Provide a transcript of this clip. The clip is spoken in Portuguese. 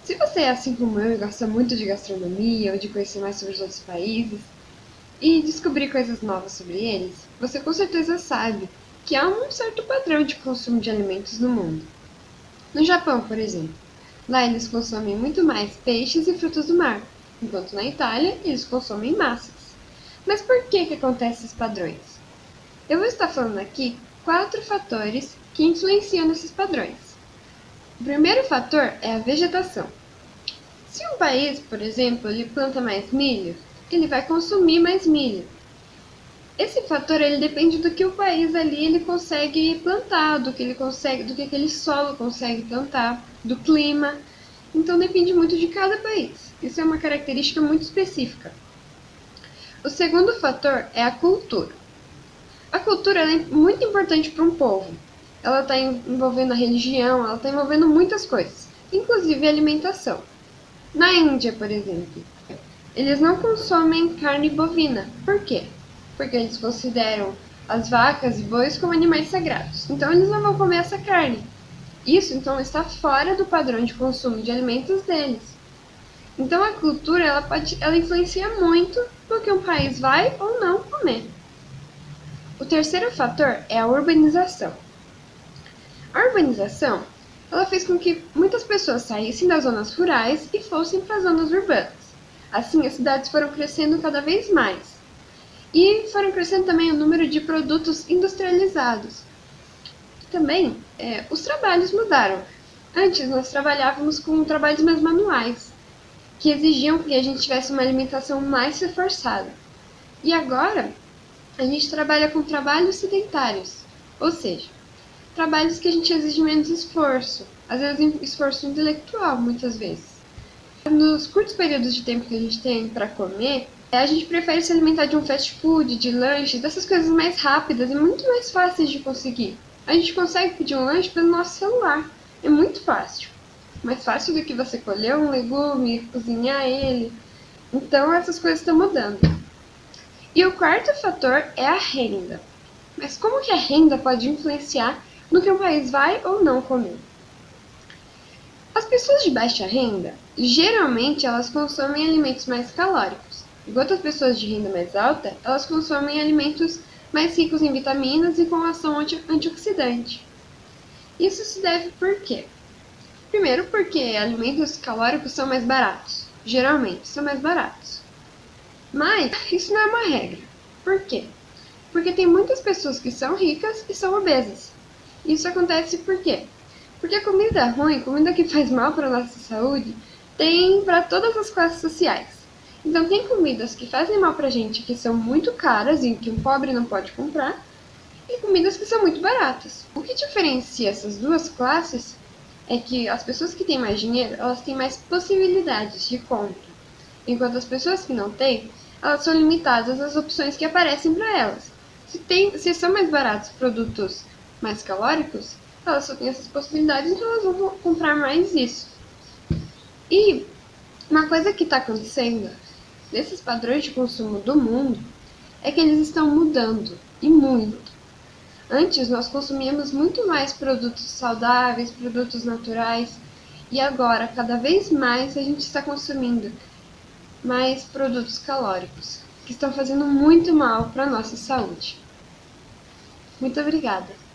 Se você é assim como eu e gosta muito de gastronomia ou de conhecer mais sobre os outros países e descobrir coisas novas sobre eles, você com certeza sabe que há um certo padrão de consumo de alimentos no mundo. No Japão, por exemplo, lá eles consomem muito mais peixes e frutos do mar, enquanto na Itália eles consomem massas. Mas por que acontecem esses padrões? Eu vou estar falando aqui 4 fatores que influenciam nesses padrões. O primeiro fator é a vegetação. Se um país, por exemplo, ele planta mais milho, ele vai consumir mais milho. Esse fator ele depende do que o país ali ele consegue plantar, do que ele consegue, do que aquele solo consegue plantar, do clima. Então depende muito de cada país. Isso é uma característica muito específica. O segundo fator é a cultura. A cultura é muito importante para um povo. Ela está envolvendo a religião, ela está envolvendo muitas coisas, inclusive a alimentação. Na Índia, por exemplo, eles não consomem carne bovina. Por quê? Porque eles consideram as vacas e bois como animais sagrados. Então eles não vão comer essa carne. Isso então está fora do padrão de consumo de alimentos deles. Então a cultura ela influencia muito no que um país vai ou não comer. O terceiro fator é a urbanização. A urbanização ela fez com que muitas pessoas saíssem das zonas rurais e fossem para as zonas urbanas. Assim, as cidades foram crescendo cada vez mais. E foram crescendo também o número de produtos industrializados. Também, os trabalhos mudaram. Antes, nós trabalhávamos com trabalhos mais manuais, que exigiam que a gente tivesse uma alimentação mais reforçada. E agora, a gente trabalha com trabalhos sedentários, ou seja, trabalhos que a gente exige menos esforço, às vezes esforço intelectual, muitas vezes. Nos curtos períodos de tempo que a gente tem para comer, a gente prefere se alimentar de um fast food, de lanche, dessas coisas mais rápidas e muito mais fáceis de conseguir. A gente consegue pedir um lanche pelo nosso celular. É muito fácil. Mais fácil do que você colher um legume, cozinhar ele. Então essas coisas estão mudando. E o quarto fator é a renda. Mas como que a renda pode influenciar no que um país vai ou não comer? As pessoas de baixa renda, geralmente elas consomem alimentos mais calóricos, enquanto as pessoas de renda mais alta, elas consomem alimentos mais ricos em vitaminas e com ação antioxidante. Isso se deve por quê? Primeiro porque alimentos calóricos são mais baratos, geralmente são mais baratos. Mas isso não é uma regra. Por quê? Porque tem muitas pessoas que são ricas e são obesas. Isso acontece por quê? Porque a comida ruim, comida que faz mal para a nossa saúde, tem para todas as classes sociais. Então tem comidas que fazem mal para a gente, que são muito caras e que um pobre não pode comprar, e comidas que são muito baratas. O que diferencia essas duas classes é que as pessoas que têm mais dinheiro, elas têm mais possibilidades de compra, enquanto as pessoas que não têm, elas são limitadas às opções que aparecem para elas. Se são mais baratos produtos mais calóricos, elas só têm essas possibilidades, então elas vão comprar mais isso. E uma coisa que está acontecendo nesses padrões de consumo do mundo é que eles estão mudando, e muito. Antes nós consumíamos muito mais produtos saudáveis, produtos naturais, e agora, cada vez mais, a gente está consumindo mais produtos calóricos, que estão fazendo muito mal para a nossa saúde. Muito obrigada!